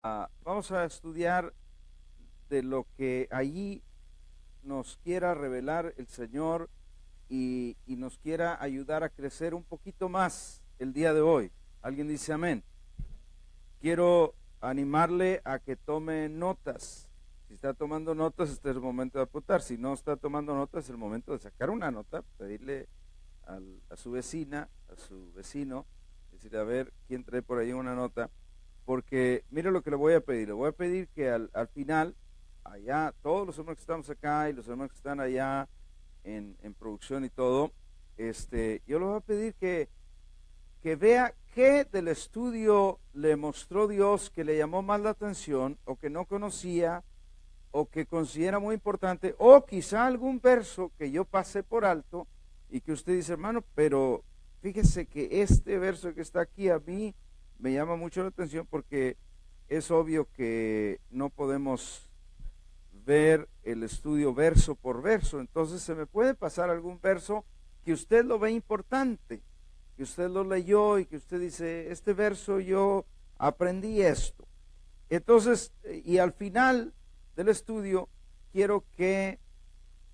Vamos a estudiar de lo que allí nos quiera revelar el Señor y nos quiera ayudar a crecer un poquito más el día de hoy. ¿Alguien dice amén? Quiero animarle a que tome notas. Si está tomando notas, este es el momento de apuntar. Si no está tomando notas, es el momento de sacar una nota, pedirle a su vecina, a su vecino, decirle a ver quién trae por ahí una nota. Porque mire lo que le voy a pedir. Le voy a pedir que al final, allá, todos los hermanos que estamos acá y los hermanos que están allá en producción y todo, yo le voy a pedir que vea qué del estudio le mostró Dios que le llamó más la atención o que no conocía o que considera muy importante, o quizá algún verso que yo pasé por alto y que usted dice, hermano, pero fíjese que este verso que está aquí a mí me llama mucho la atención porque es obvio que no podemos ver el estudio verso por verso, entonces se me puede pasar algún verso que usted lo ve importante, que usted lo leyó y que usted dice, este verso yo aprendí esto. Entonces, y al final del estudio, quiero que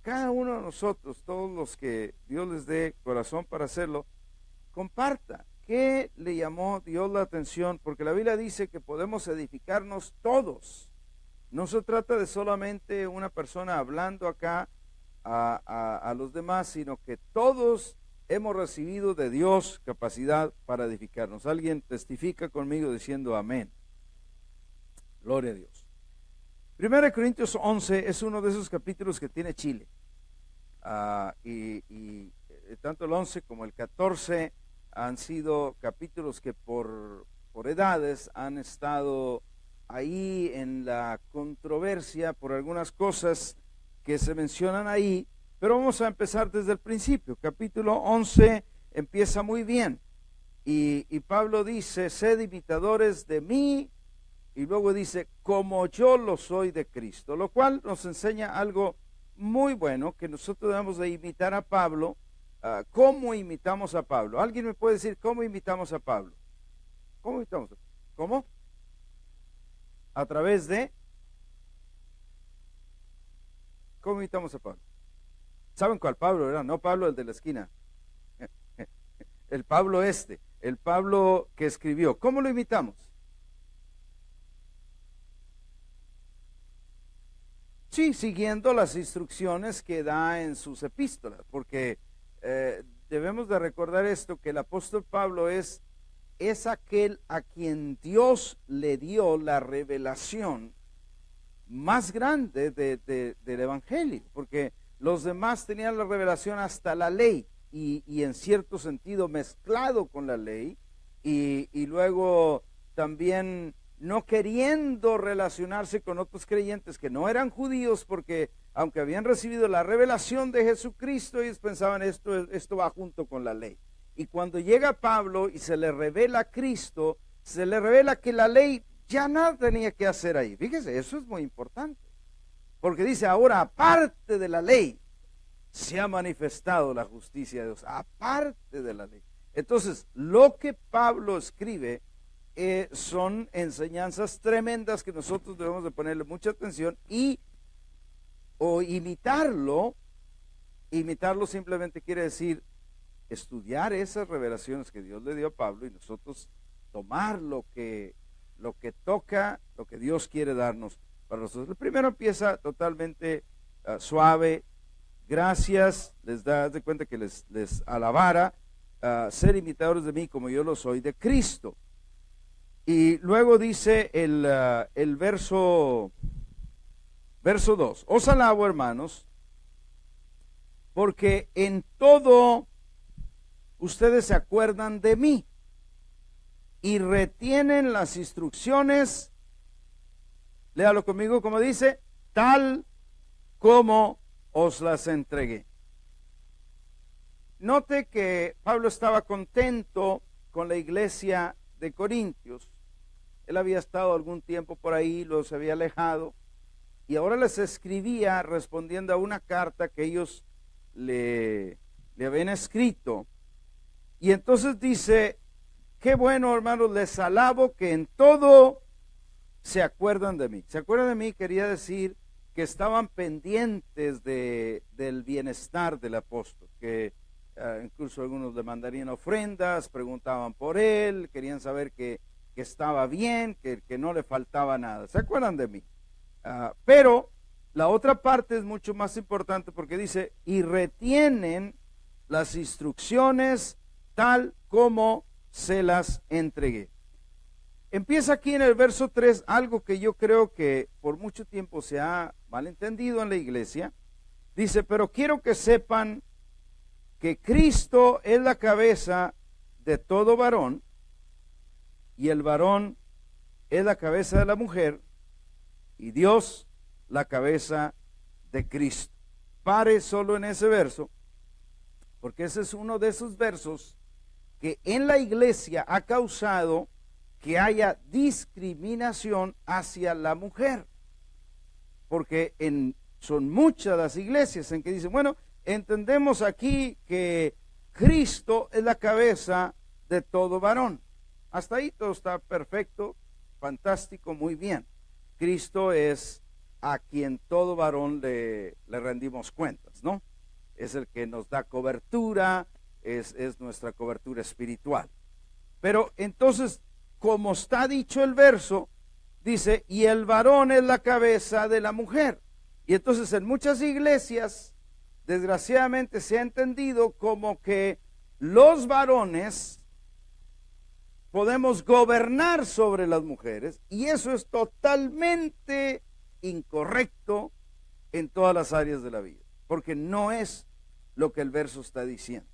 cada uno de nosotros, todos los que Dios les dé corazón para hacerlo, comparta qué le llamó Dios la atención, porque la Biblia dice que podemos edificarnos todos. No se trata de solamente una persona hablando acá a los demás, sino que todos hemos recibido de Dios capacidad para edificarnos. Alguien testifica conmigo diciendo amén. Gloria a Dios. 1 Corintios 11 es uno de esos capítulos que tiene chile. Y tanto el 11 como el 14 han sido capítulos que por edades han estado ahí en la controversia por algunas cosas que se mencionan ahí, pero vamos a empezar desde el principio. Capítulo 11 empieza muy bien y Pablo dice, sed imitadores de mí, y luego dice, como yo lo soy de Cristo, lo cual nos enseña algo muy bueno, que nosotros debemos de imitar a Pablo. ¿Cómo imitamos a Pablo? ¿Alguien me puede decir cómo imitamos a Pablo? ¿Cómo imitamos a Pablo? ¿Cómo? A través de... ¿Cómo imitamos a Pablo? ¿Saben cuál Pablo era? No Pablo el de la esquina. El Pablo el Pablo que escribió. ¿Cómo lo imitamos? Sí, siguiendo las instrucciones que da en sus epístolas, porque debemos de recordar esto, que el apóstol Pablo es aquel a quien Dios le dio la revelación más grande del Evangelio, porque los demás tenían la revelación hasta la ley, y en cierto sentido mezclado con la ley, y luego también no queriendo relacionarse con otros creyentes que no eran judíos, porque aunque habían recibido la revelación de Jesucristo, ellos pensaban esto va junto con la ley. Y cuando llega Pablo y se le revela a Cristo, se le revela que la ley ya nada tenía que hacer ahí. Fíjese, eso es muy importante, porque dice, ahora aparte de la ley se ha manifestado la justicia de Dios, aparte de la ley. Entonces, lo que Pablo escribe son enseñanzas tremendas que nosotros debemos de ponerle mucha atención o imitarlo. Imitarlo simplemente quiere decir estudiar esas revelaciones que Dios le dio a Pablo y nosotros tomar lo que toca, lo que Dios quiere darnos para nosotros. El primero empieza totalmente suave. Gracias, les da de cuenta que les alabara, ser imitadores de mí como yo lo soy de Cristo. Y luego dice el verso 2, os alabo, hermanos, porque en todo ustedes se acuerdan de mí y retienen las instrucciones, léalo conmigo como dice, tal como os las entregué. Note que Pablo estaba contento con la iglesia de Corintios. Él había estado algún tiempo por ahí, los había alejado, y ahora les escribía respondiendo a una carta que ellos le habían escrito. Y entonces dice, qué bueno, hermanos, les alabo que en todo se acuerdan de mí. Se acuerdan de mí quería decir que estaban pendientes del bienestar del apóstol, que incluso algunos le mandarían ofrendas, preguntaban por él, querían saber que estaba bien, que no le faltaba nada. ¿Se acuerdan de mí? Pero la otra parte es mucho más importante porque dice, y retienen las instrucciones tal como se las entregué. Empieza aquí en el verso 3 algo que yo creo que por mucho tiempo se ha malentendido en la iglesia. Dice, pero quiero que sepan que Cristo es la cabeza de todo varón y el varón es la cabeza de la mujer y Dios la cabeza de Cristo. Pare solo en ese verso, porque ese es uno de esos versos que en la iglesia ha causado que haya discriminación hacia la mujer, porque son muchas las iglesias en que dicen, bueno, entendemos aquí que Cristo es la cabeza de todo varón. Hasta ahí todo está perfecto, fantástico, muy bien. Cristo es a quien todo varón le rendimos cuentas, ¿no? Es el que nos da cobertura, es nuestra cobertura espiritual. Pero entonces, como está dicho el verso, dice, y el varón es la cabeza de la mujer. Y entonces en muchas iglesias, desgraciadamente se ha entendido como que los varones podemos gobernar sobre las mujeres, y eso es totalmente incorrecto en todas las áreas de la vida, porque no es lo que el verso está diciendo,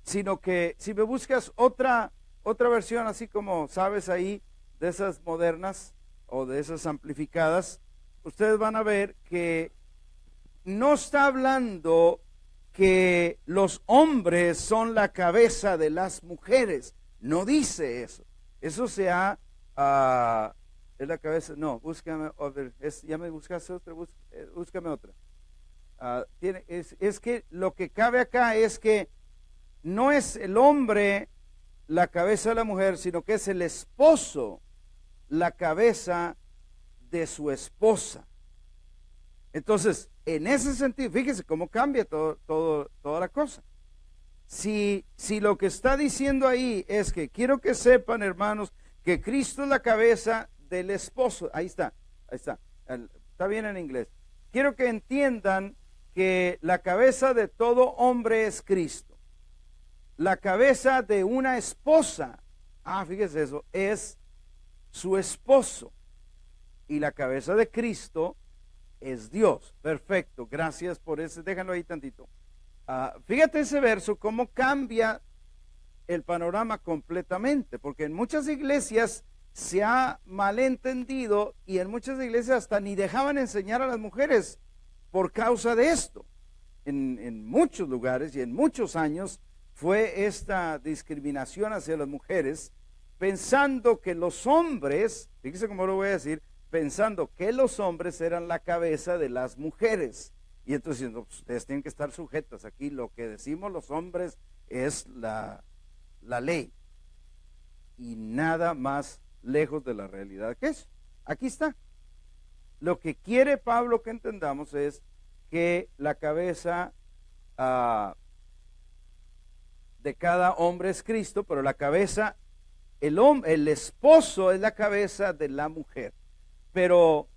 sino que si me buscas otra versión, así como sabes ahí, de esas modernas o de esas amplificadas, ustedes van a ver que no está hablando que los hombres son la cabeza de las mujeres. No dice eso. Eso se ha, es la cabeza, no, búscame, ya me buscaste otra, búscame otra. Es que lo que cabe acá es que no es el hombre la cabeza de la mujer, sino que es el esposo la cabeza de su esposa. Entonces, en ese sentido, fíjese cómo cambia toda la cosa. Si lo que está diciendo ahí es que quiero que sepan, hermanos, que Cristo es la cabeza del esposo. Ahí está. Está bien en inglés. Quiero que entiendan que la cabeza de todo hombre es Cristo. La cabeza de una esposa, fíjese eso, es su esposo. Y la cabeza de Cristo es Dios. Perfecto, gracias por ese. Déjenlo ahí tantito. Fíjate ese verso, cómo cambia el panorama completamente, porque en muchas iglesias se ha malentendido y en muchas iglesias hasta ni dejaban enseñar a las mujeres por causa de esto. En muchos lugares y en muchos años fue esta discriminación hacia las mujeres, pensando que los hombres, fíjese cómo lo voy a decir, pensando que los hombres eran la cabeza de las mujeres. Y entonces no, pues, ustedes tienen que estar sujetas. Aquí lo que decimos los hombres es la ley. Y nada más lejos de la realidad que eso. Aquí está. Lo que quiere Pablo que entendamos es que la cabeza de cada hombre es Cristo, pero la cabeza, el esposo es la cabeza de la mujer. Pero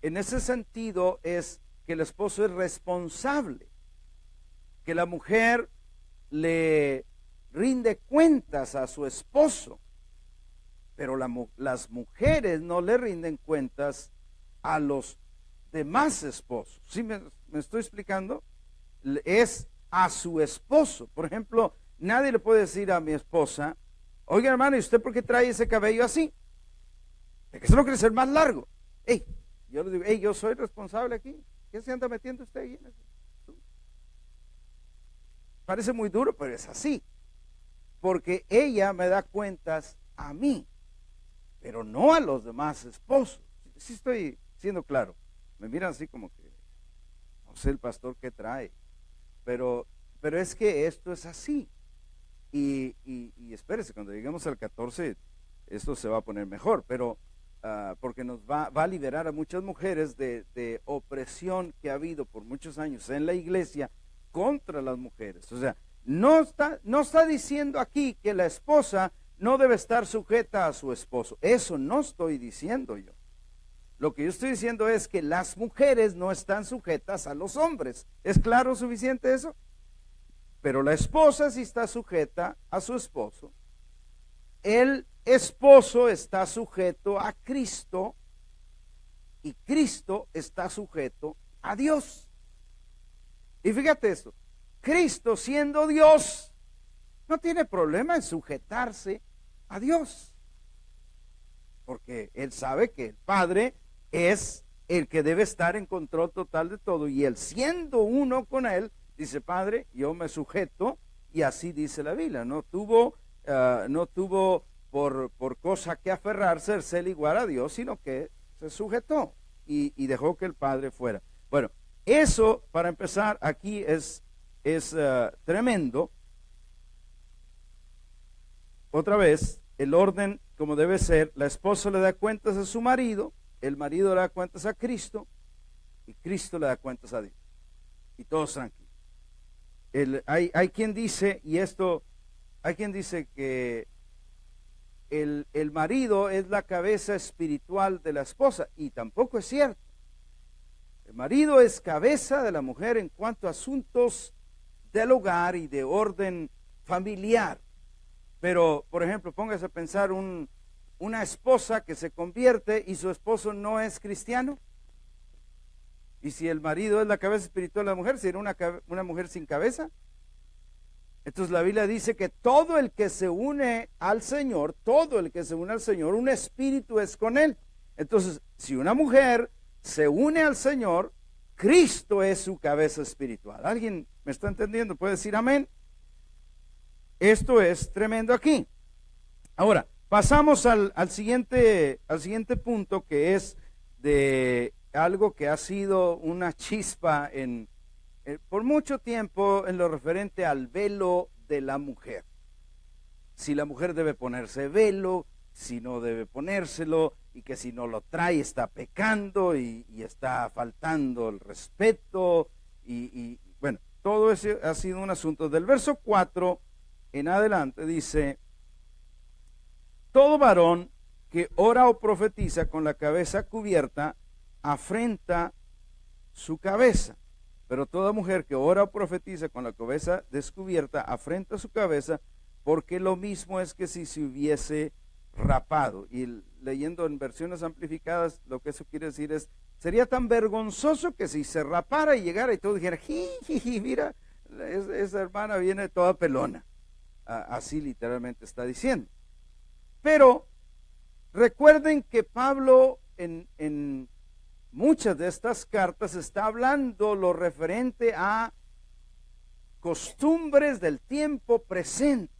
en ese sentido es que el esposo es responsable, que la mujer le rinde cuentas a su esposo, pero las mujeres no le rinden cuentas a los demás esposos. ¿Sí me estoy explicando? Es a su esposo. Por ejemplo, nadie le puede decir a mi esposa, oiga hermano, ¿y usted por qué trae ese cabello así? ¿Es que eso no quiere ser más largo? Yo le digo, yo soy responsable aquí. ¿Qué se anda metiendo usted ahí? Parece muy duro, pero es así. Porque ella me da cuentas a mí, pero no a los demás esposos. Sí estoy siendo claro. Me miran así como que, no sé el pastor qué trae. Pero es que esto es así. Y espérese, cuando lleguemos al 14, esto se va a poner mejor. Pero porque nos va a liberar a muchas mujeres de opresión que ha habido por muchos años en la iglesia contra las mujeres. O sea, no está diciendo aquí que la esposa no debe estar sujeta a su esposo. Eso no estoy diciendo yo. Lo que yo estoy diciendo es que las mujeres no están sujetas a los hombres. ¿Es claro suficiente eso? Pero la esposa sí está sujeta a su esposo. El esposo está sujeto a Cristo y Cristo está sujeto a Dios. Y fíjate esto, Cristo siendo Dios no tiene problema en sujetarse a Dios, porque Él sabe que el Padre es el que debe estar en control total de todo, y Él siendo uno con Él, dice: Padre, yo me sujeto, y así dice la Biblia. No tuvo por cosa que aferrarse el ser igual a Dios, sino que se sujetó y dejó que el Padre fuera. Bueno, eso para empezar aquí es tremendo. Otra vez, el orden como debe ser: la esposa le da cuentas a su marido, el marido le da cuentas a Cristo y Cristo le da cuentas a Dios. Y todos tranquilos. Hay quien dice, hay quien dice que el marido es la cabeza espiritual de la esposa, y tampoco es cierto. El marido es cabeza de la mujer en cuanto a asuntos del hogar y de orden familiar. Pero, por ejemplo, póngase a pensar una esposa que se convierte y su esposo no es cristiano. Y si el marido es la cabeza espiritual de la mujer, ¿sería una mujer sin cabeza? Entonces la Biblia dice que todo el que se une al Señor, un espíritu es con él. Entonces, si una mujer se une al Señor, Cristo es su cabeza espiritual. ¿Alguien me está entendiendo? ¿Puede decir amén? Esto es tremendo aquí. Ahora, pasamos al siguiente punto, que es de algo que ha sido una chispa por mucho tiempo en lo referente al velo de la mujer. Si la mujer debe ponerse velo, si no debe ponérselo, y que si no lo trae está pecando y está faltando el respeto, y bueno, todo eso ha sido un asunto. Del verso 4 en adelante dice: todo varón que ora o profetiza con la cabeza cubierta afrenta su cabeza, pero toda mujer que ora o profetiza con la cabeza descubierta afrenta su cabeza, porque lo mismo es que si se hubiese rapado. Y leyendo en versiones amplificadas, lo que eso quiere decir es: sería tan vergonzoso que si se rapara y llegara y todo dijera: jiji, mira, esa hermana viene toda pelona. Así literalmente está diciendo. Pero recuerden que Pablo en muchas de estas cartas está hablando lo referente a costumbres del tiempo presente.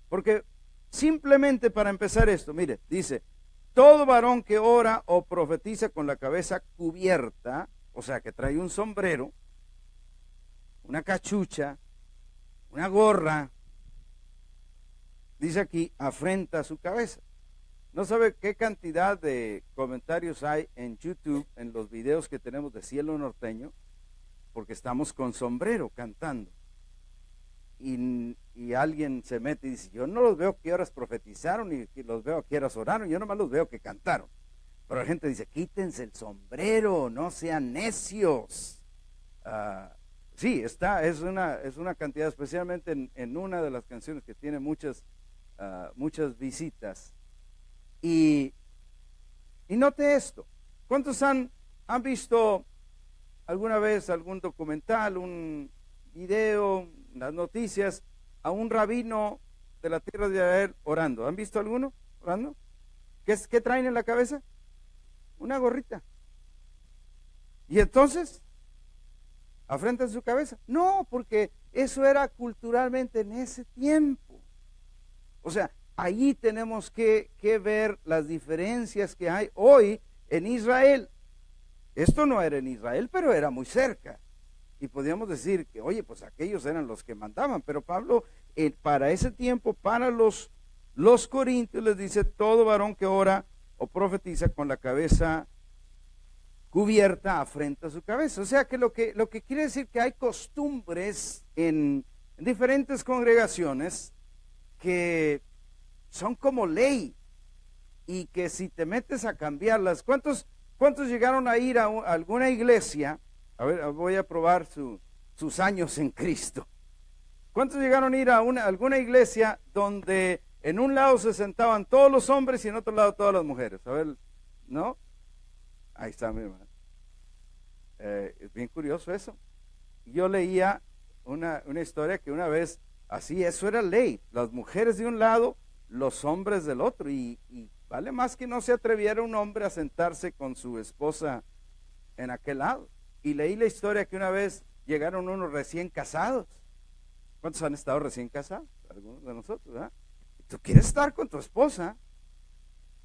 Porque simplemente para empezar esto, mire, dice: todo varón que ora o profetiza con la cabeza cubierta, o sea, que trae un sombrero, una cachucha, una gorra, dice aquí, afrenta su cabeza. No sabe qué cantidad de comentarios hay en YouTube, en los videos que tenemos de Cielo Norteño, porque estamos con sombrero cantando. Y alguien se mete y dice: yo no los veo qué horas profetizaron y los veo qué horas oraron, yo nomás los veo que cantaron. Pero la gente dice: quítense el sombrero, no sean necios. Sí, es una cantidad, especialmente en una de las canciones que tiene muchas visitas. Y note esto: ¿cuántos han visto alguna vez algún documental, un video, las noticias, a un rabino de la tierra de Israel orando? ¿Han visto alguno orando? ¿Qué traen en la cabeza? Una gorrita. ¿Y entonces afrentan su cabeza? No, porque eso era culturalmente en ese tiempo. O sea, ahí tenemos que ver las diferencias que hay hoy en Israel. Esto no era en Israel, pero era muy cerca. Y podríamos decir que, oye, pues aquellos eran los que mandaban. Pero Pablo, para ese tiempo, para los corintios, les dice: todo varón que ora o profetiza con la cabeza cubierta afrenta su cabeza. O sea que lo que quiere decir que hay costumbres en diferentes congregaciones que son como ley y que si te metes a cambiarlas, ¿cuántos llegaron a ir a alguna iglesia? A ver, voy a probar sus años en Cristo. ¿Cuántos llegaron a ir a alguna iglesia donde en un lado se sentaban todos los hombres y en otro lado todas las mujeres? A ver, ¿no? Ahí está mi hermano. Es bien curioso eso. Yo leía una historia que una vez así, eso era ley. Las mujeres de un lado, los hombres del otro. Y vale más que no se atreviera un hombre a sentarse con su esposa en aquel lado. Y leí la historia que una vez llegaron unos recién casados. ¿Cuántos han estado recién casados? Algunos de nosotros, ¿verdad? Tú quieres estar con tu esposa,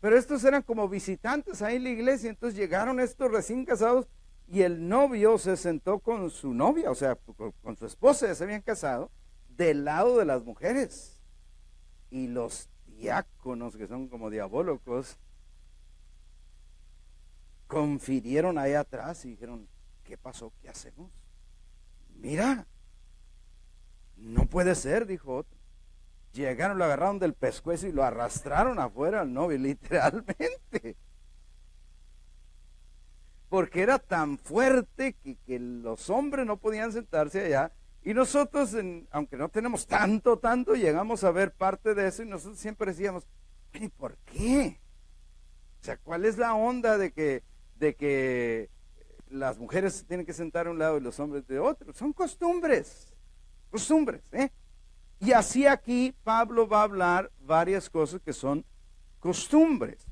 pero estos eran como visitantes ahí en la iglesia. Entonces llegaron estos recién casados y el novio se sentó con su novia, o sea, con su esposa, ya se habían casado, del lado de las mujeres. Y los diáconos, que son como diabólicos, confirieron ahí atrás y dijeron, ¿qué pasó? ¿Qué hacemos? Mira, no puede ser, dijo otro. Llegaron, lo agarraron del pescuezo y lo arrastraron afuera al novio, literalmente. Porque era tan fuerte que los hombres no podían sentarse allá. Y nosotros, aunque no tenemos tanto, llegamos a ver parte de eso y nosotros siempre decíamos, ¿y por qué? O sea, ¿cuál es la onda de que las mujeres se tienen que sentar a un lado y los hombres de otro? Son costumbres, ¿eh? Y así aquí Pablo va a hablar varias cosas que son costumbres.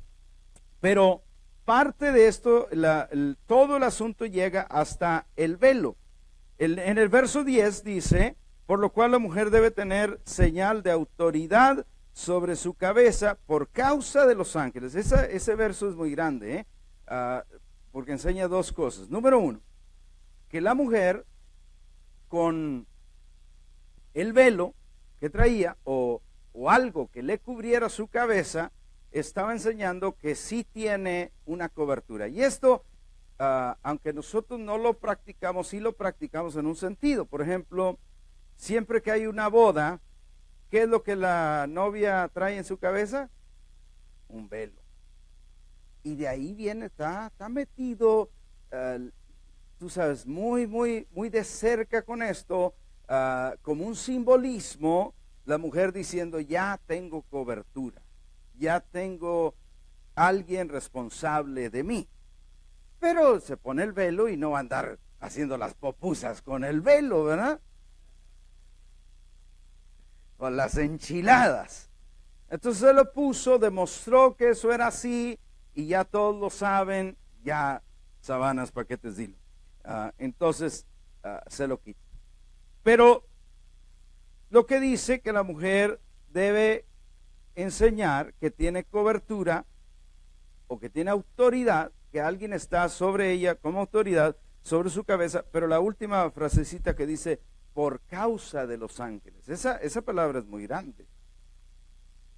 Pero parte de esto, todo el asunto llega hasta el velo. En el verso 10 dice, por lo cual la mujer debe tener señal de autoridad sobre su cabeza por causa de los ángeles. Ese verso es muy grande, porque enseña dos cosas. Número uno, que la mujer con el velo que traía o algo que le cubriera su cabeza, estaba enseñando que sí tiene una cobertura. Y esto, aunque nosotros no lo practicamos, sí lo practicamos en un sentido. Por ejemplo, siempre que hay una boda, ¿qué es lo que la novia trae en su cabeza? Un velo. Y de ahí viene, está metido, tú sabes, muy de cerca con esto, como un simbolismo, la mujer diciendo, ya tengo cobertura, ya tengo alguien responsable de mí. Pero se pone el velo y no va a andar haciendo las popusas con el velo, ¿verdad? Con las enchiladas. Entonces se lo puso, demostró que eso era así y ya todos lo saben, ya sabanas, paquetes, dilo. Entonces se lo quita. Pero lo que dice que la mujer debe enseñar que tiene cobertura o que tiene autoridad, que alguien está sobre ella como autoridad, sobre su cabeza, pero la última frasecita que dice, por causa de los ángeles. Esa palabra es muy grande.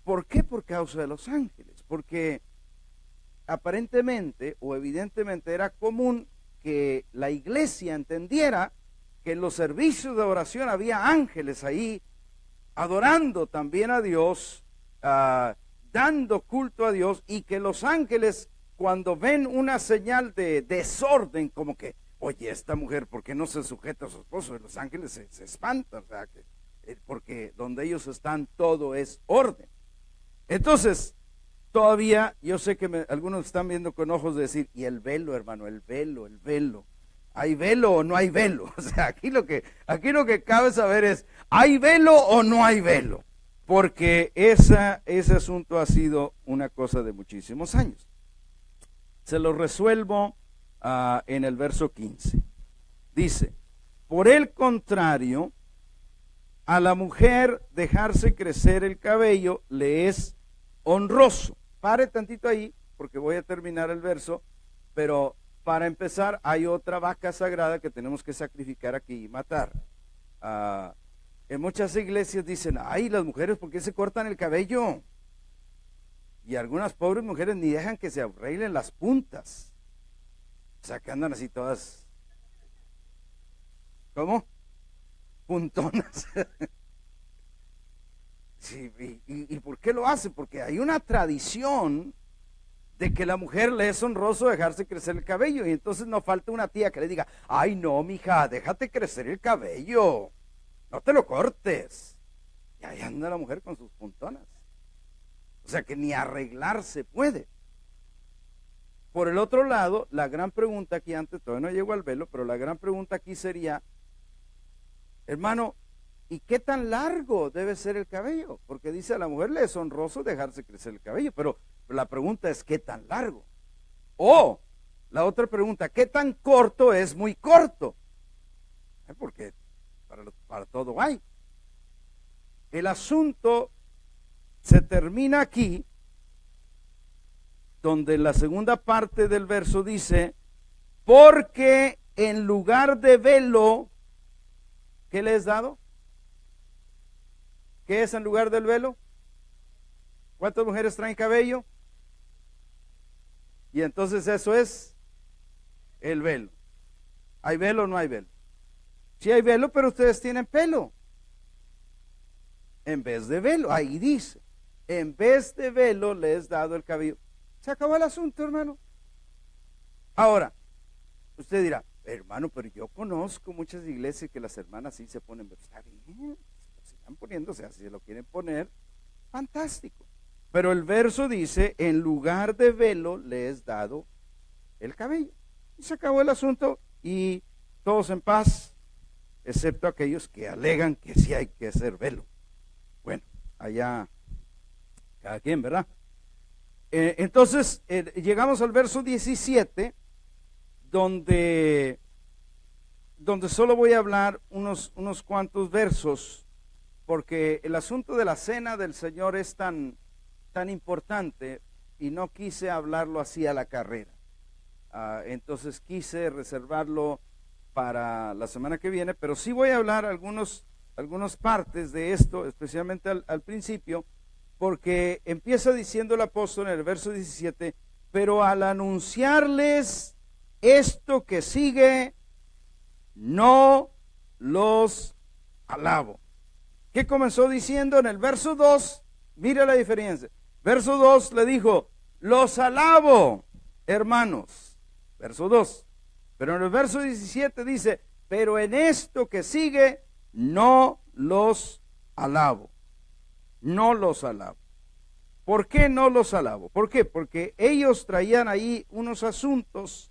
¿Por qué por causa de los ángeles? Porque aparentemente o evidentemente era común que la iglesia entendiera que en los servicios de oración había ángeles ahí, adorando también a Dios, dando culto a Dios, y que los ángeles, cuando ven una señal de desorden, como que, oye, esta mujer, ¿por qué no se sujeta a su esposo? Los ángeles se espantan, o sea, porque donde ellos están todo es orden. Entonces, todavía, yo sé que algunos están viendo con ojos de decir, y el velo, hermano, el velo. ¿Hay velo o no hay velo? O sea, aquí lo que cabe saber es, ¿hay velo o no hay velo? Porque ese asunto ha sido una cosa de muchísimos años. Se lo resuelvo en el verso 15. Dice, por el contrario, a la mujer dejarse crecer el cabello le es honroso. Pare tantito ahí, porque voy a terminar el verso, pero para empezar hay otra vaca sagrada que tenemos que sacrificar aquí y matar. En muchas iglesias dicen, ay, las mujeres, ¿por qué se cortan el cabello? Y algunas pobres mujeres ni dejan que se arreglen las puntas. O sea, que andan así todas, ¿cómo? Puntonas. Sí, ¿y por qué lo hace? Porque hay una tradición de que la mujer le es honroso dejarse crecer el cabello, y entonces no falta una tía que le diga, ay no, mija, déjate crecer el cabello, no te lo cortes. Y ahí anda la mujer con sus puntonas. O sea que ni arreglarse puede. Por el otro lado, la gran pregunta aquí, antes todavía no llego al velo, pero la gran pregunta aquí sería, hermano, ¿y qué tan largo debe ser el cabello? Porque dice, a la mujer le es honroso dejarse crecer el cabello, pero la pregunta es, ¿qué tan largo? O la otra pregunta, ¿qué tan corto es muy corto? Porque para todo hay. El asunto se termina aquí, donde la segunda parte del verso dice, porque en lugar de velo, ¿qué le es dado? ¿Qué es en lugar del velo? ¿Cuántas mujeres traen cabello? Y entonces eso es el velo. ¿Hay velo o no hay velo? Sí hay velo, pero ustedes tienen pelo. En vez de velo, ahí dice, en vez de velo le es dado el cabello. Se acabó el asunto, hermano. Ahora, usted dirá, hermano, pero yo conozco muchas iglesias que las hermanas sí se ponen, pero está bien, sigan poniéndose, así se lo quieren poner, fantástico. Pero el verso dice, en lugar de velo le es dado el cabello. Y se acabó el asunto y todos en paz, excepto aquellos que alegan que sí hay que hacer velo. Bueno, allá cada quien, ¿verdad? Entonces, llegamos al verso 17, donde solo voy a hablar unos cuantos versos, porque el asunto de la cena del Señor es tan importante y no quise hablarlo así a la carrera. Entonces quise reservarlo para la semana que viene, pero sí voy a hablar algunas partes de esto, especialmente al principio, porque empieza diciendo el apóstol en el verso 17, pero al anunciarles esto que sigue, no los alabo. ¿Qué comenzó diciendo en el verso 2? Mire la diferencia. Verso 2 le dijo, los alabo, hermanos. Verso 2. Pero en el verso 17 dice, pero en esto que sigue, no los alabo. No los alabo. ¿Por qué no los alabo? ¿Por qué? Porque ellos traían ahí unos asuntos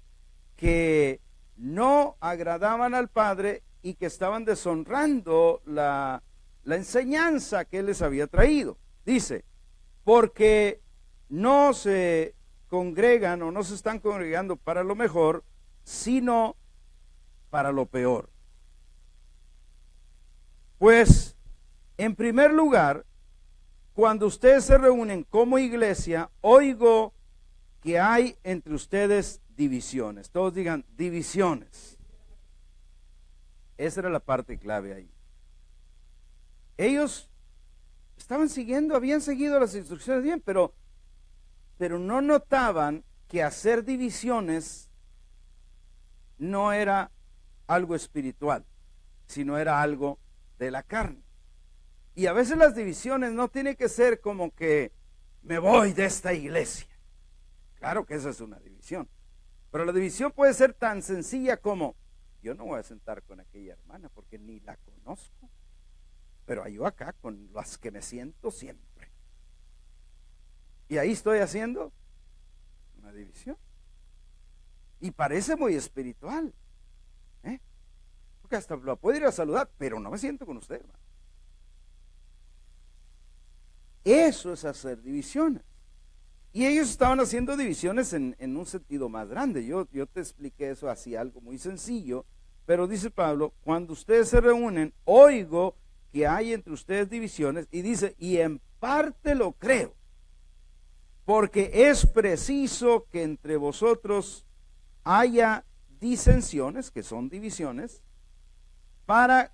que no agradaban al Padre y que estaban deshonrando la enseñanza que Él les había traído. Dice, porque no se congregan o no se están congregando para lo mejor, sino para lo peor. Pues, en primer lugar, cuando ustedes se reúnen como iglesia, oigo que hay entre ustedes divisiones. Todos digan divisiones. Esa era la parte clave ahí. Ellos habían seguido las instrucciones bien, pero no notaban que hacer divisiones no era algo espiritual, sino era algo de la carne. Y a veces las divisiones no tienen que ser como que me voy de esta iglesia. Claro que esa es una división. Pero la división puede ser tan sencilla como yo no voy a sentar con aquella hermana porque ni la conozco. Pero yo acá con las que me siento siempre. Y ahí estoy haciendo una división. Y parece muy espiritual. Porque hasta la puedo ir a saludar, pero no me siento con usted, hermano. Eso es hacer divisiones. Y ellos estaban haciendo divisiones en un sentido más grande. Yo te expliqué eso así, algo muy sencillo. Pero dice Pablo, cuando ustedes se reúnen, oigo que hay entre ustedes divisiones. Y dice, y en parte lo creo. Porque es preciso que entre vosotros haya disensiones, que son divisiones,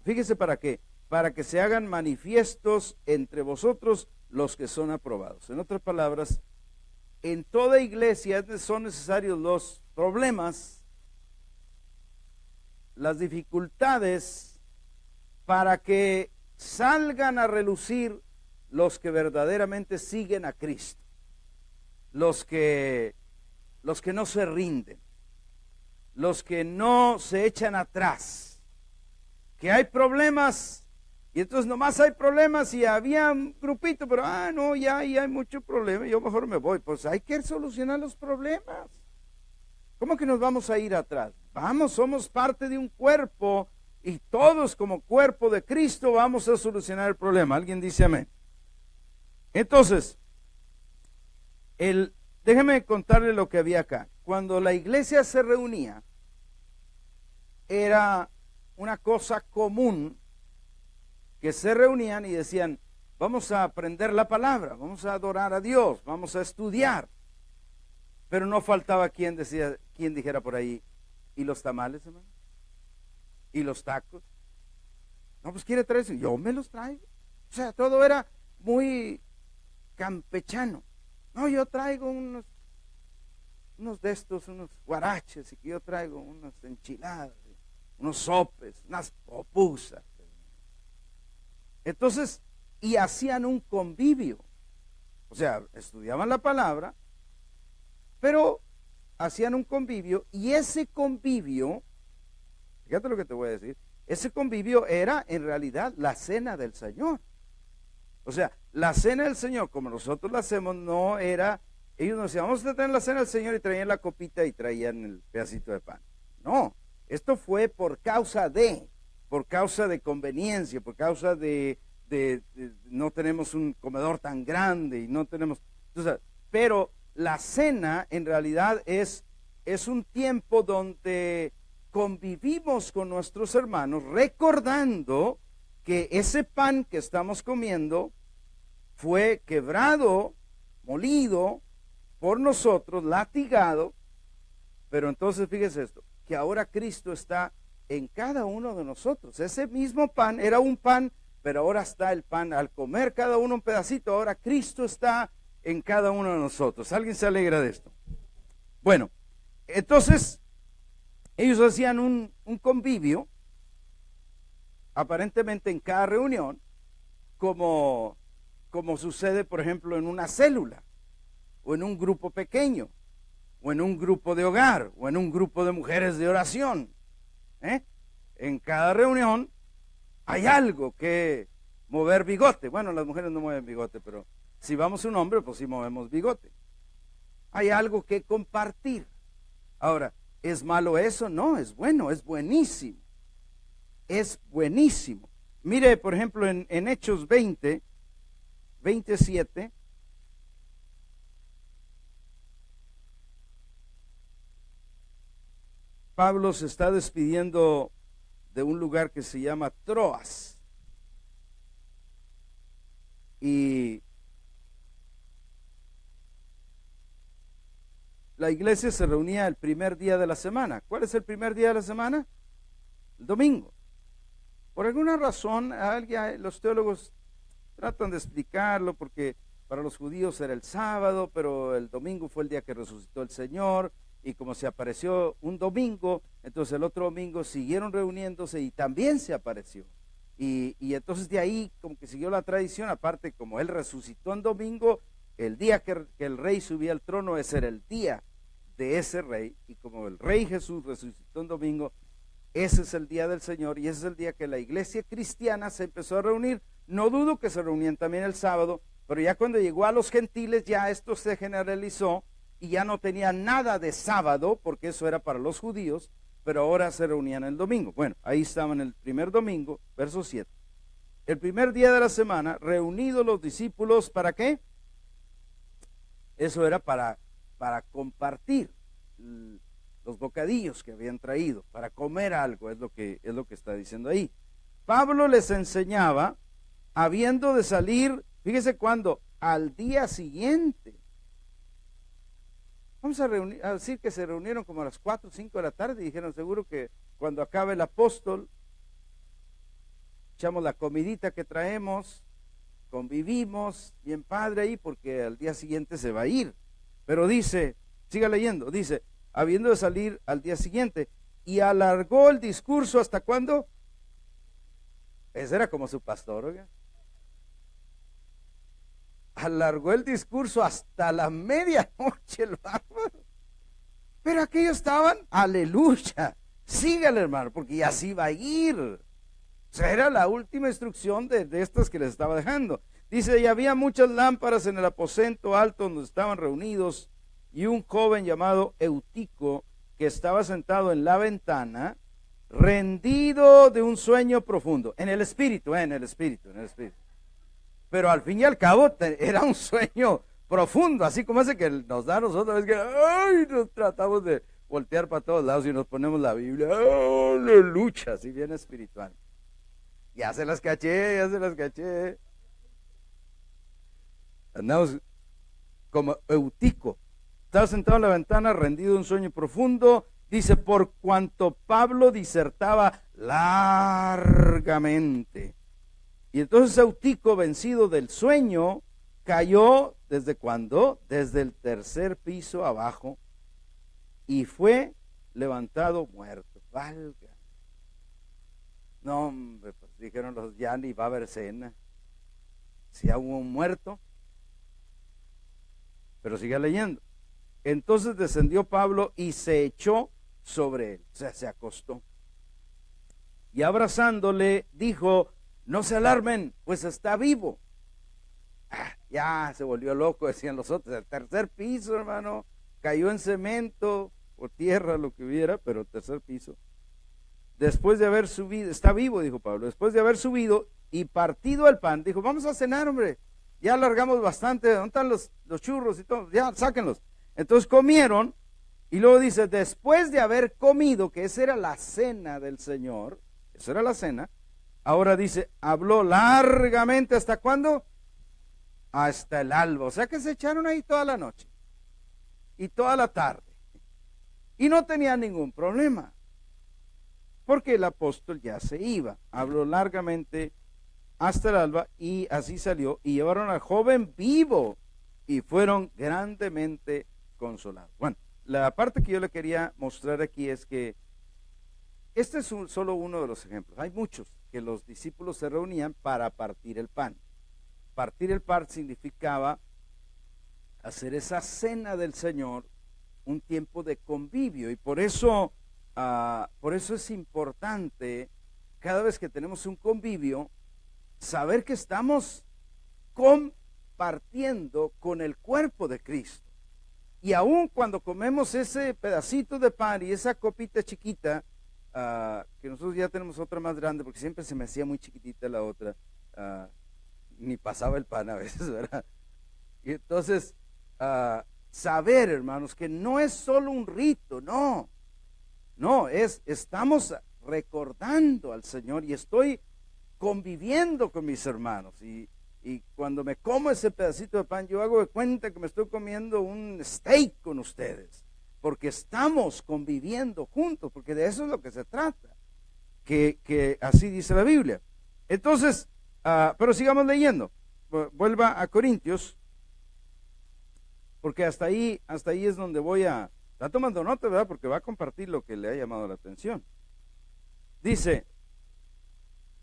fíjese para qué, para que se hagan manifiestos entre vosotros los que son aprobados. En otras palabras, en toda iglesia son necesarios los problemas, las dificultades, para que salgan a relucir los que verdaderamente siguen a Cristo, los que no se rinden, los que no se echan atrás, que hay problemas. Y entonces nomás hay problemas y había un grupito, pero no, ya hay mucho problema, yo mejor me voy. Pues hay que solucionar los problemas. ¿Cómo que nos vamos a ir atrás? Vamos, somos parte de un cuerpo y todos como cuerpo de Cristo vamos a solucionar el problema. ¿Alguien dice amén? Entonces, déjeme contarle lo que había acá. Cuando la iglesia se reunía, era una cosa común que se reunían y decían, vamos a aprender la palabra, vamos a adorar a Dios, vamos a estudiar. Pero no faltaba quien dijera por ahí, ¿y los tamales, hermano? ¿Y los tacos? No, pues quiere traer eso, yo me los traigo. O sea, todo era muy campechano. No, yo traigo unos de estos, unos guaraches, y que yo traigo unas enchiladas, unos sopes, unas popusas. Entonces, y hacían un convivio. O sea, estudiaban la palabra, pero hacían un convivio, y ese convivio, fíjate lo que te voy a decir, ese convivio era en realidad la cena del Señor. O sea, la cena del Señor, como nosotros la hacemos, no era, ellos nos decían, vamos a tener la cena del Señor, y traían la copita y traían el pedacito de pan. No, esto fue por causa de conveniencia, por causa de no tenemos un comedor tan grande y no tenemos, entonces, pero la cena en realidad es un tiempo donde convivimos con nuestros hermanos, recordando que ese pan que estamos comiendo fue quebrado, molido por nosotros, latigado, pero entonces fíjese esto, que ahora Cristo está en cada uno de nosotros. Ese mismo pan era un pan, pero ahora está el pan, al comer cada uno un pedacito, ahora Cristo está en cada uno de nosotros. ¿Alguien se alegra de esto? Bueno, entonces ellos hacían un convivio, aparentemente en cada reunión, como sucede, por ejemplo, en una célula, o en un grupo pequeño, o en un grupo de hogar, o en un grupo de mujeres de oración. En cada reunión hay algo que mover bigote. Bueno, las mujeres no mueven bigote, pero si vamos un hombre, pues sí movemos bigote. Hay algo que compartir. Ahora, ¿es malo eso? No, es bueno, es buenísimo. Es buenísimo. Mire, por ejemplo, en Hechos 27, Pablo se está despidiendo de un lugar que se llama Troas. Y la iglesia se reunía el primer día de la semana. ¿Cuál es el primer día de la semana? El domingo. Por alguna razón, los teólogos tratan de explicarlo, porque para los judíos era el sábado, pero el domingo fue el día que resucitó el Señor, y como se apareció un domingo, entonces el otro domingo siguieron reuniéndose y también se apareció. Y entonces de ahí como que siguió la tradición, aparte como él resucitó en domingo, el día que el rey subía al trono, ese era el día de ese rey, y como el rey Jesús resucitó en domingo, ese es el día del Señor, y ese es el día que la iglesia cristiana se empezó a reunir. No dudo que se reunían también el sábado, pero ya cuando llegó a los gentiles, ya esto se generalizó, y ya no tenían nada de sábado, porque eso era para los judíos, pero ahora se reunían el domingo. Bueno, ahí estaban el primer domingo, verso 7. El primer día de la semana, reunidos los discípulos, ¿para qué? Eso era para compartir los bocadillos que habían traído, para comer algo, es lo que está diciendo ahí. Pablo les enseñaba, habiendo de salir, fíjese cuándo, al día siguiente. Vamos a decir que se reunieron como a las 4 o 5 de la tarde y dijeron, seguro que cuando acabe el apóstol, echamos la comidita que traemos, convivimos, bien padre ahí, porque al día siguiente se va a ir. Pero dice, siga leyendo, dice, habiendo de salir al día siguiente, y alargó el discurso ¿hasta cuándo? Ese era como su pastor, oiga. Alargó el discurso hasta la medianoche el bárbaro. Pero aquellos estaban, aleluya, sígale hermano, porque ya se iba a ir. O sea, era la última instrucción de estas que les estaba dejando. Dice, y había muchas lámparas en el aposento alto donde estaban reunidos, y un joven llamado Eutico, que estaba sentado en la ventana, rendido de un sueño profundo, en el espíritu. Pero al fin y al cabo era un sueño profundo, así como ese que nos da a nosotros, que nos tratamos de voltear para todos lados y nos ponemos la Biblia, aleluya, así bien espiritual. Ya se las caché. Andamos como Eutico. Estaba sentado en la ventana, rendido de un sueño profundo. Dice, por cuanto Pablo disertaba largamente. Y entonces Eutico, vencido del sueño, cayó, ¿desde cuándo? Desde el tercer piso abajo, y fue levantado muerto. Valga. No, hombre, pues dijeron los, ya ni va a haber cena. Si ya hubo un muerto. Pero sigue leyendo. Entonces descendió Pablo y se echó sobre él, o sea, se acostó. Y abrazándole dijo, no se alarmen, pues está vivo. Ya se volvió loco, decían los otros. El tercer piso, hermano, cayó en cemento o tierra, lo que hubiera, pero el tercer piso. Después de haber subido, está vivo, dijo Pablo, después de haber subido y partido el pan, dijo, vamos a cenar, hombre. Ya alargamos bastante, ¿dónde están los churros y todo? Ya, sáquenlos. Entonces comieron, y luego dice, después de haber comido, que esa era la cena del Señor, esa era la cena, ahora dice, habló largamente, ¿hasta cuándo? Hasta el alba, o sea que se echaron ahí toda la noche, y toda la tarde, y no tenía ningún problema, porque el apóstol ya se iba, habló largamente hasta el alba, y así salió, y llevaron al joven vivo, y fueron grandemente consolados. Bueno, la parte que yo le quería mostrar aquí es que este es solo uno de los ejemplos. Hay muchos que los discípulos se reunían para partir el pan. Partir el pan significaba hacer esa cena del Señor, un tiempo de convivio, y por eso es importante cada vez que tenemos un convivio saber que estamos compartiendo con el cuerpo de Cristo. Y aún cuando comemos ese pedacito de pan y esa copita chiquita, que nosotros ya tenemos otra más grande, porque siempre se me hacía muy chiquitita la otra, ni pasaba el pan a veces, ¿verdad? Y entonces, saber, hermanos, que no es solo un rito, no, estamos recordando al Señor y estoy conviviendo con mis hermanos, y cuando me como ese pedacito de pan, yo hago de cuenta que me estoy comiendo un steak con ustedes, porque estamos conviviendo juntos, porque de eso es lo que se trata, que así dice la Biblia. Entonces, pero sigamos leyendo, vuelva a Corintios, porque hasta ahí es donde está tomando nota, ¿verdad? Porque va a compartir lo que le ha llamado la atención. Dice,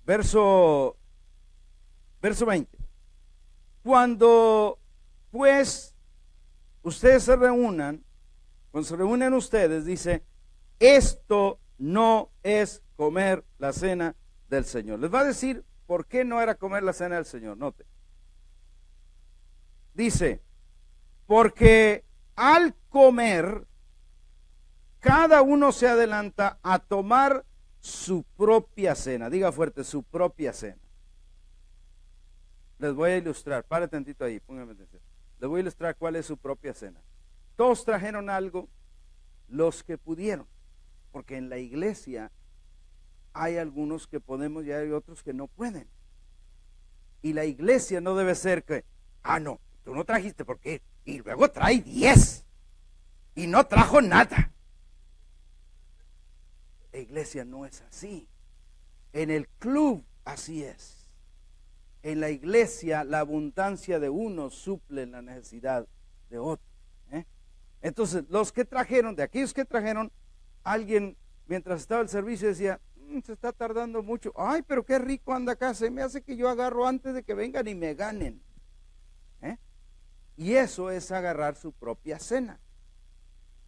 verso 20, cuando pues ustedes se reúnan, cuando se reúnen ustedes, dice, esto no es comer la cena del Señor. Les va a decir por qué no era comer la cena del Señor, note. Dice, porque al comer, cada uno se adelanta a tomar su propia cena. Diga fuerte, su propia cena. Les voy a ilustrar, pare tantito ahí, pónganme atención. Les voy a ilustrar cuál es su propia cena. Todos trajeron algo, los que pudieron, porque en la iglesia hay algunos que podemos y hay otros que no pueden. Y la iglesia no debe ser que, no, tú no trajiste, ¿por qué? Y luego trae 10 y no trajo nada. La iglesia no es así. En el club así es. En la iglesia la abundancia de unos suple la necesidad de otros. Entonces, de aquellos que trajeron, alguien mientras estaba el servicio decía, se está tardando mucho. Ay, pero qué rico anda acá, se me hace que yo agarro antes de que vengan y me ganen. Y eso es agarrar su propia cena.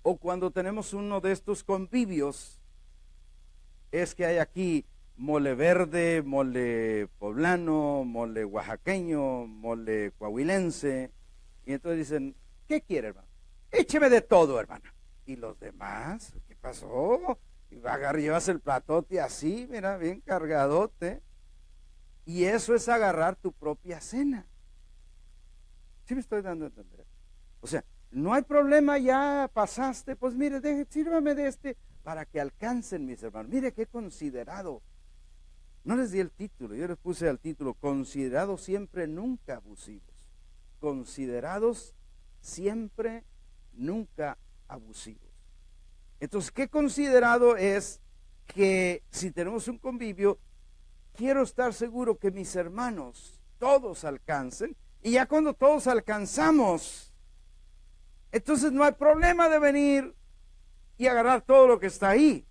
O cuando tenemos uno de estos convivios, es que hay aquí mole verde, mole poblano, mole oaxaqueño, mole coahuilense. Y entonces dicen, ¿qué quiere, hermano? Écheme de todo, hermana. ¿Y los demás? ¿Qué pasó? Y llevas el platote así, mira, bien cargadote. Y eso es agarrar tu propia cena. ¿Sí me estoy dando a entender? O sea, no hay problema, ya pasaste, pues mire, sírvame de este para que alcancen, mis hermanos. Mire qué considerado. No les di el título, yo les puse al título, considerados siempre, nunca abusivos. Considerados siempre, nunca abusivos. Entonces, ¿qué considerado es? Que si tenemos un convivio, quiero estar seguro que mis hermanos todos alcancen, y ya cuando todos alcanzamos, entonces no hay problema de venir y agarrar todo lo que está ahí.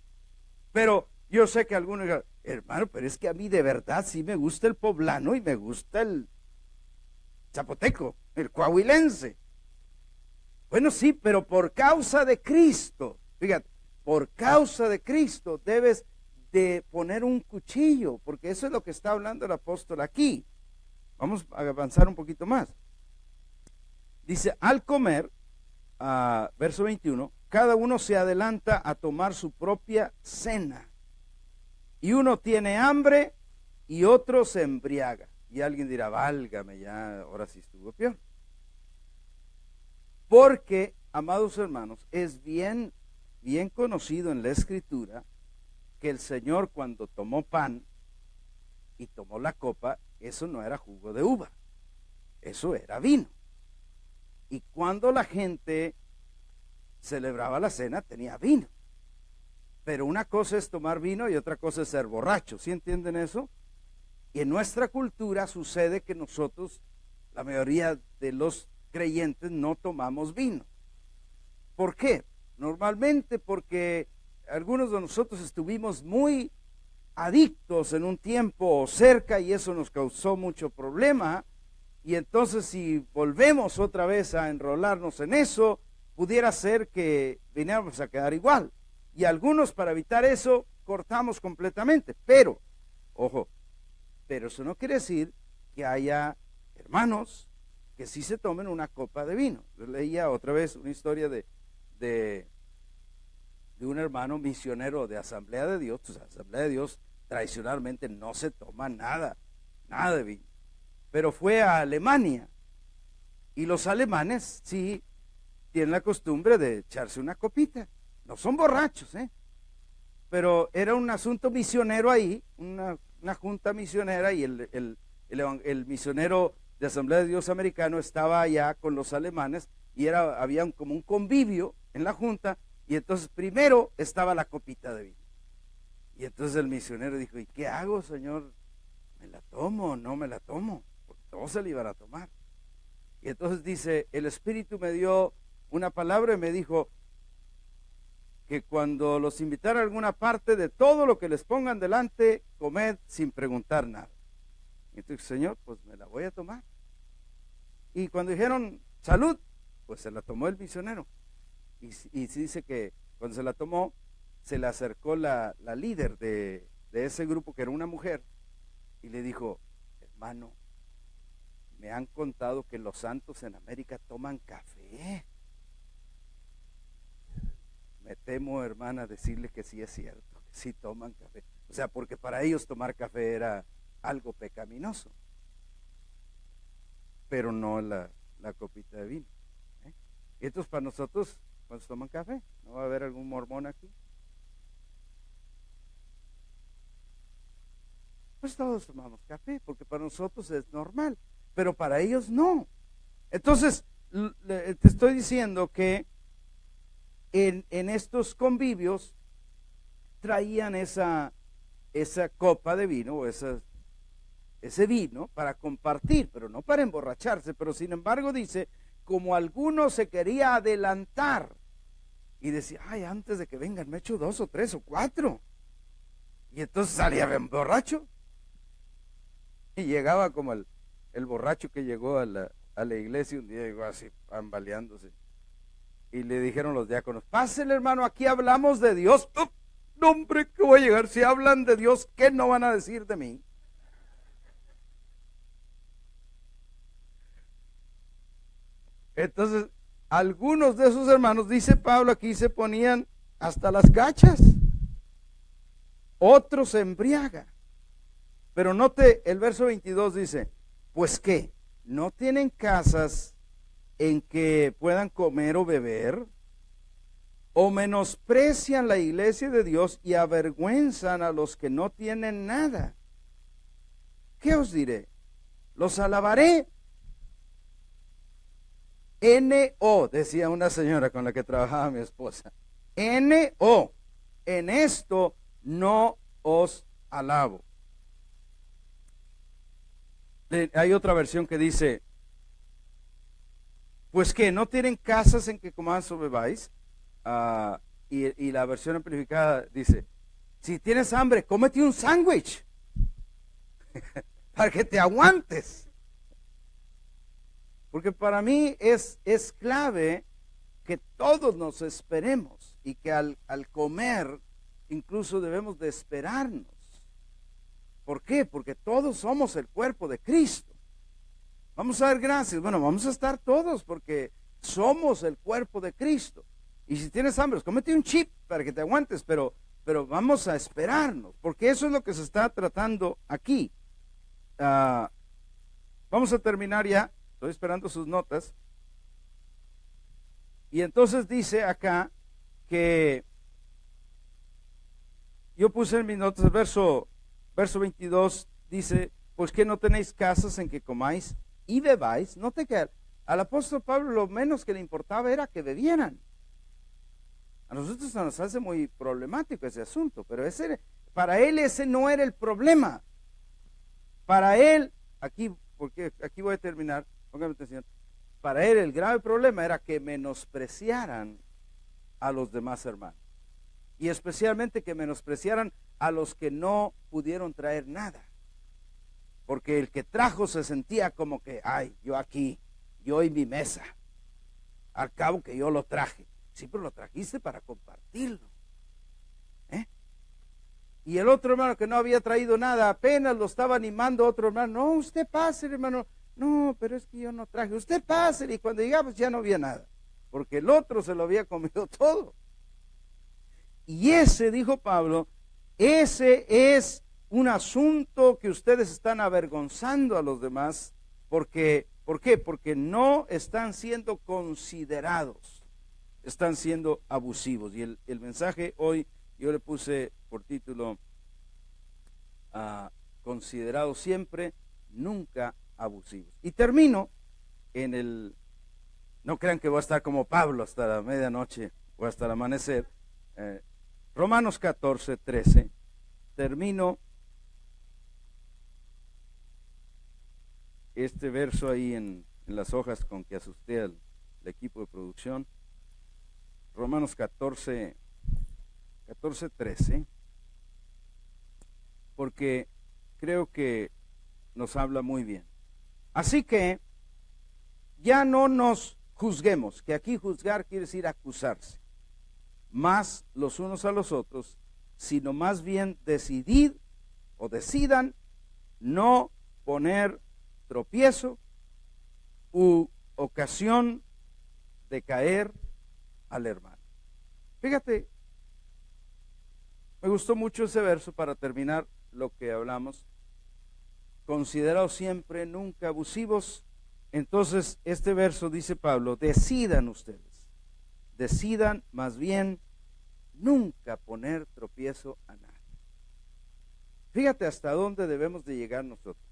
Pero yo sé que algunos digan, hermano, pero es que a mí de verdad sí me gusta el poblano y me gusta el zapoteco, el coahuilense. Bueno, sí, pero por causa de Cristo, fíjate, por causa de Cristo debes de poner un cuchillo, porque eso es lo que está hablando el apóstol aquí. Vamos a avanzar un poquito más. Dice, al comer, verso 21, cada uno se adelanta a tomar su propia cena. Y uno tiene hambre y otro se embriaga. Y alguien dirá, válgame, ya, ahora sí estuvo peor. Porque, amados hermanos, es bien conocido en la Escritura que el Señor, cuando tomó pan y tomó la copa, eso no era jugo de uva, eso era vino. Y cuando la gente celebraba la cena, tenía vino. Pero una cosa es tomar vino y otra cosa es ser borracho, ¿sí entienden eso? Y en nuestra cultura sucede que nosotros, la mayoría de los creyentes, no tomamos vino. ¿Por qué? Normalmente porque algunos de nosotros estuvimos muy adictos en un tiempo cerca y eso nos causó mucho problema, y entonces si volvemos otra vez a enrolarnos en eso, pudiera ser que viniéramos a quedar igual. Y algunos, para evitar eso, cortamos completamente. Pero, ojo, pero eso no quiere decir que haya hermanos que sí se tomen una copa de vino. Yo leía otra vez una historia de un hermano misionero de Asamblea de Dios. Pues, Asamblea de Dios tradicionalmente no se toma nada de vino. Pero fue a Alemania y los alemanes sí tienen la costumbre de echarse una copita. No son borrachos, pero era un asunto misionero ahí, una junta misionera, y el misionero de Asamblea de Dios americano estaba allá con los alemanes y había como un convivio en la junta, y entonces primero estaba la copita de vino. Y entonces el misionero dijo, ¿y qué hago, Señor? ¿Me la tomo o no me la tomo? Porque todos se la iban a tomar. Y entonces dice, el Espíritu me dio una palabra y me dijo que cuando los invitara a alguna parte, de todo lo que les pongan delante, comed sin preguntar nada. Y entonces, Señor, pues me la voy a tomar. Y cuando dijeron salud, pues se la tomó el misionero. Y se dice que cuando se la tomó, se le acercó la líder de ese grupo, que era una mujer, y le dijo, hermano, me han contado que los santos en América toman café. Me temo, hermana, decirle que sí es cierto, que sí toman café. O sea, porque para ellos tomar café era algo pecaminoso, pero no la copita de vino. Y entonces para nosotros, ¿cuándo toman café? ¿No va a haber algún mormón aquí? Pues todos tomamos café, porque para nosotros es normal, pero para ellos no. Entonces, te estoy diciendo que en estos convivios traían esa copa de vino, o ese vino para compartir, pero no para emborracharse. Pero sin embargo dice como alguno se quería adelantar y decía, ay, antes de que vengan me echo 2 o 3 o 4. Y entonces salía bien borracho. Y llegaba como el borracho que llegó a la iglesia un día, llegó así, ambaleándose. Y le dijeron los diáconos, pásenle hermano, aquí hablamos de Dios. No, hombre, ¿qué voy a llegar? Si hablan de Dios, ¿qué no van a decir de mí? Entonces, algunos de esos hermanos, dice Pablo, aquí se ponían hasta las gachas. Otros se embriagan. Pero note, el verso 22 dice, pues ¿qué? ¿No tienen casas en que puedan comer o beber? ¿O menosprecian la iglesia de Dios y avergüenzan a los que no tienen nada? ¿Qué os diré? Los alabaré. N-O, decía una señora con la que trabajaba mi esposa. N-O, en esto no os alabo. Hay otra versión que dice, pues que no tienen casas en que comáis o bebáis. Y la versión amplificada dice, si tienes hambre, cómete un sándwich para que te aguantes. Porque para mí es clave que todos nos esperemos y que al comer incluso debemos de esperarnos. ¿Por qué? Porque todos somos el cuerpo de Cristo. Vamos a dar gracias. Bueno, vamos a estar todos porque somos el cuerpo de Cristo. Y si tienes hambre, cómete un chip para que te aguantes, pero vamos a esperarnos, porque eso es lo que se está tratando aquí. Vamos a terminar ya, estoy esperando sus notas. Y entonces dice acá que yo puse en mis notas el verso 22, dice, pues que no tenéis casas en que comáis y bebáis. Note que al apóstol Pablo lo menos que le importaba era que bebieran. A nosotros nos hace muy problemático ese asunto, pero para él ese no era el problema. Para él, porque aquí voy a terminar, póngame atención, para él el grave problema era que menospreciaran a los demás hermanos. Y especialmente que menospreciaran a los que no pudieron traer nada. Porque el que trajo se sentía como que, ay, yo aquí, yo y mi mesa. Al cabo que yo lo traje. Sí, pero lo trajiste para compartirlo. Y el otro hermano que no había traído nada, apenas lo estaba animando a otro hermano. No, usted pase, hermano. No, pero es que yo no traje. Usted pase. Y cuando llegamos ya no había nada. Porque el otro se lo había comido todo. Y ese, dijo Pablo, ese es un asunto que ustedes están avergonzando a los demás. ¿Por qué? Porque no están siendo considerados. Están siendo abusivos. Y el mensaje hoy yo le puse por título considerados siempre, nunca abusivos. Y termino no crean que voy a estar como Pablo hasta la medianoche o hasta el amanecer. Romanos 14, 13. Termino este verso ahí en las hojas con que asusté al equipo de producción. Romanos 14, 13, porque creo que nos habla muy bien. Así que ya no nos juzguemos, que aquí juzgar quiere decir acusarse, más los unos a los otros, sino más bien decidan no poner tropiezo u ocasión de caer al hermano. Fíjate, me gustó mucho ese verso para terminar lo que hablamos. Considerados siempre, nunca abusivos. Entonces, este verso dice Pablo, decidan ustedes, decidan más bien nunca poner tropiezo a nadie. Fíjate hasta dónde debemos de llegar nosotros.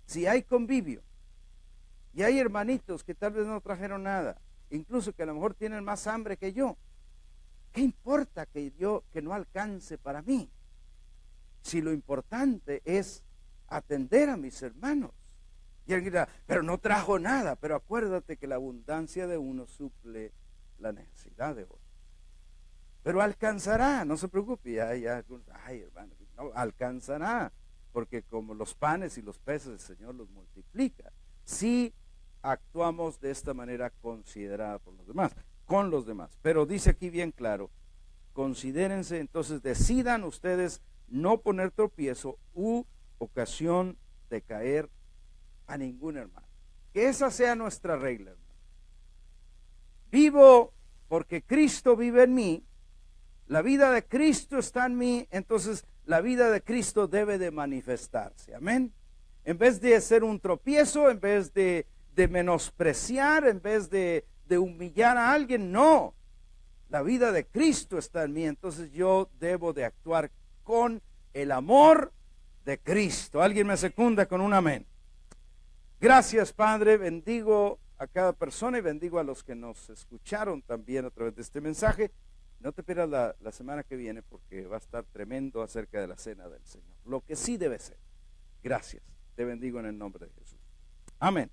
Si hay convivio y hay hermanitos que tal vez no trajeron nada, incluso que a lo mejor tienen más hambre que yo, ¿qué importa que no alcance para mí? Si lo importante es atender a mis hermanos. Y alguien dirá, pero no trajo nada. Pero acuérdate que la abundancia de uno suple la necesidad de otro. Pero alcanzará, no se preocupe. Ay, hermano, no, alcanzará. Porque como los panes y los peces, el Señor los multiplica. Si actuamos de esta manera considerada por los demás, con los demás. Pero dice aquí bien claro, considérense, entonces decidan ustedes no poner tropiezo u ocasión de caer a ningún hermano. Que esa sea nuestra regla, hermano. Vivo porque Cristo vive en mí, la vida de Cristo está en mí, entonces la vida de Cristo debe de manifestarse, amén. En vez de ser un tropiezo, en vez de menospreciar, en vez de humillar a alguien, no. La vida de Cristo está en mí, entonces yo debo de actuar con el amor de Cristo. ¿Alguien me secunda con un amén? Gracias, Padre, bendigo a cada persona y bendigo a los que nos escucharon también a través de este mensaje. No te pierdas la semana que viene porque va a estar tremendo acerca de la cena del Señor. Lo que sí debe ser. Gracias. Te bendigo en el nombre de Jesús. Amén.